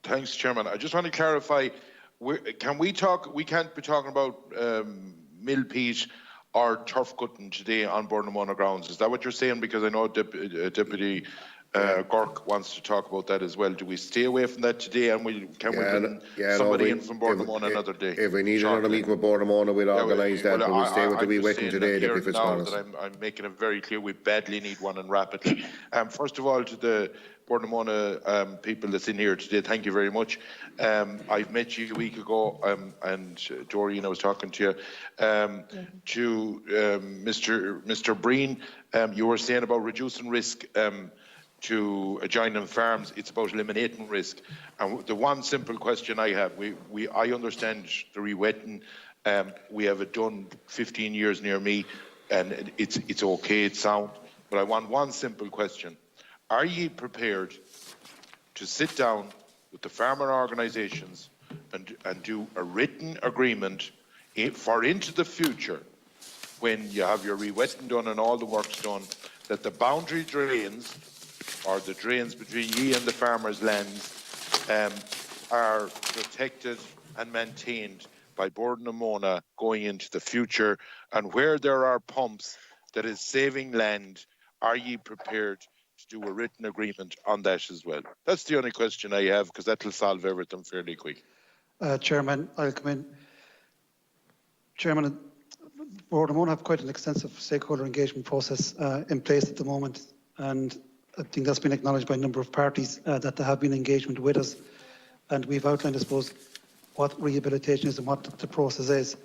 Thanks, Chairman. I just want to clarify, can we talk, we can't be talking about mill peat or turf cutting today on Burnamona grounds. Is that what you're saying? Because I know Deputy Gork wants to talk about that as well. Do we stay away from that today, and can we bring somebody in from Burnamona another day? If we need another meeting with Burnamona, we'll organise that, but we'll stay with the wee wetting today, Deputy Fitzmaurice. I'm making it very clear we badly need one, and rapidly. First of all, to the Burnamona people that's in here today, thank you very much. I've met you a week ago, and Doreen, I was talking to you. To Mr. Breen, you were saying about reducing risk to adjoining farms. It's about eliminating risk. And the one simple question I have, I understand the re-wetting. We have it done 15 years near me, and it's okay, it's sound. But I want one simple question. Are ye prepared to sit down with the farmer organisations and do a written agreement for into the future, when you have your re-wetting done and all the work's done, that the boundary drains, or the drains between ye and the farmers' lands, are protected and maintained by Burnamona going into the future, and where there are pumps that is saving land, are ye prepared to do a written agreement on that as well? That's the only question I have, because that will solve everything fairly quick. Chairman, I'll come in. Chairman, Burnamona have quite an extensive stakeholder engagement process in place at the moment, and I think that's been acknowledged by a number of parties that there have been engagement with us, and we've outlined, I suppose, what rehabilitation is and what the process is.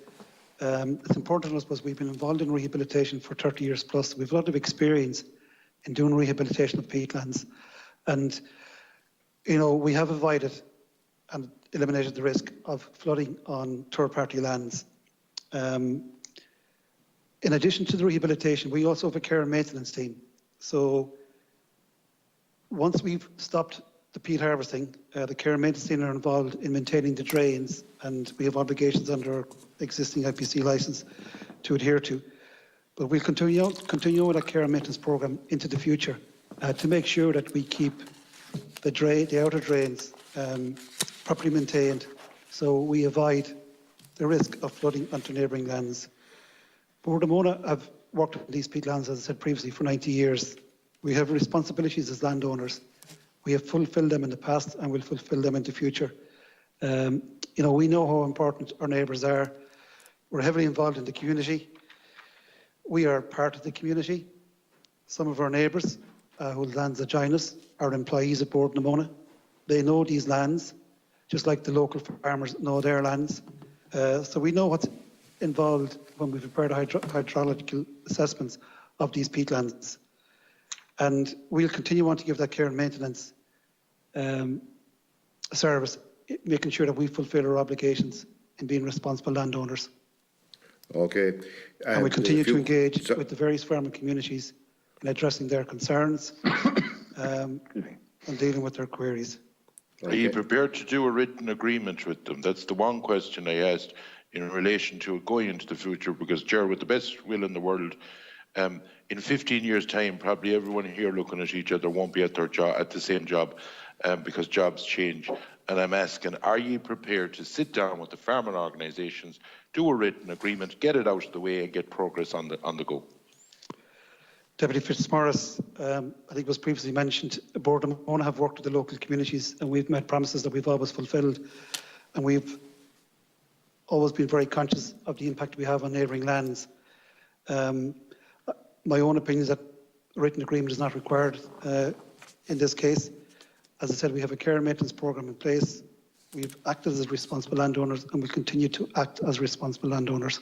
It's important, I suppose, we've been involved in rehabilitation for 30 years plus. We've a lot of experience in doing rehabilitation of peatlands, and we have avoided and eliminated the risk of flooding on third-party lands. In addition to the rehabilitation, we also have a care and maintenance team. So once we've stopped the peat harvesting, the care and maintenance team are involved in maintaining the drains, and we have obligations under our existing IPC licence to adhere to. But we'll continue with our care and maintenance programme into the future to make sure that we keep the outer drains properly maintained, so we avoid the risk of flooding onto neighbouring lands. Burnamona have worked on these peatlands, as I said previously, for 90 years. We have responsibilities as landowners. We have fulfilled them in the past and will fulfil them in the future. We know how important our neighbours are. We're heavily involved in the community. We are part of the community. Some of our neighbours whose lands adjoin us are employees at Burnamona. They know these lands, just like the local farmers know their lands. So we know what's involved when we prepare the hydrological assessments of these peatlands. And we'll continue on to give that care and maintenance service, making sure that we fulfil our obligations in being responsible landowners. Okay. And we continue to engage with the various farming communities in addressing their concerns and dealing with their queries. Okay. Are you prepared to do a written agreement with them? That's the one question I asked in relation to going into the future, because, Ger, with the best will in the world, in 15 years' time, probably everyone here looking at each other won't be at their job, at the same job, because jobs change. And I'm asking, are you prepared to sit down with the farming organisations, do a written agreement, get it out of the way, and get progress on the go? Deputy Fitzmaurice, I think was previously mentioned, Burnamona have worked with the local communities, and we've made promises that we've always fulfilled, and we've always been very conscious of the impact we have on neighbouring lands. My own opinion is that a written agreement is not required in this case. As I said, we have a care and maintenance programme in place. We've acted as responsible landowners, and we'll continue to act as responsible landowners.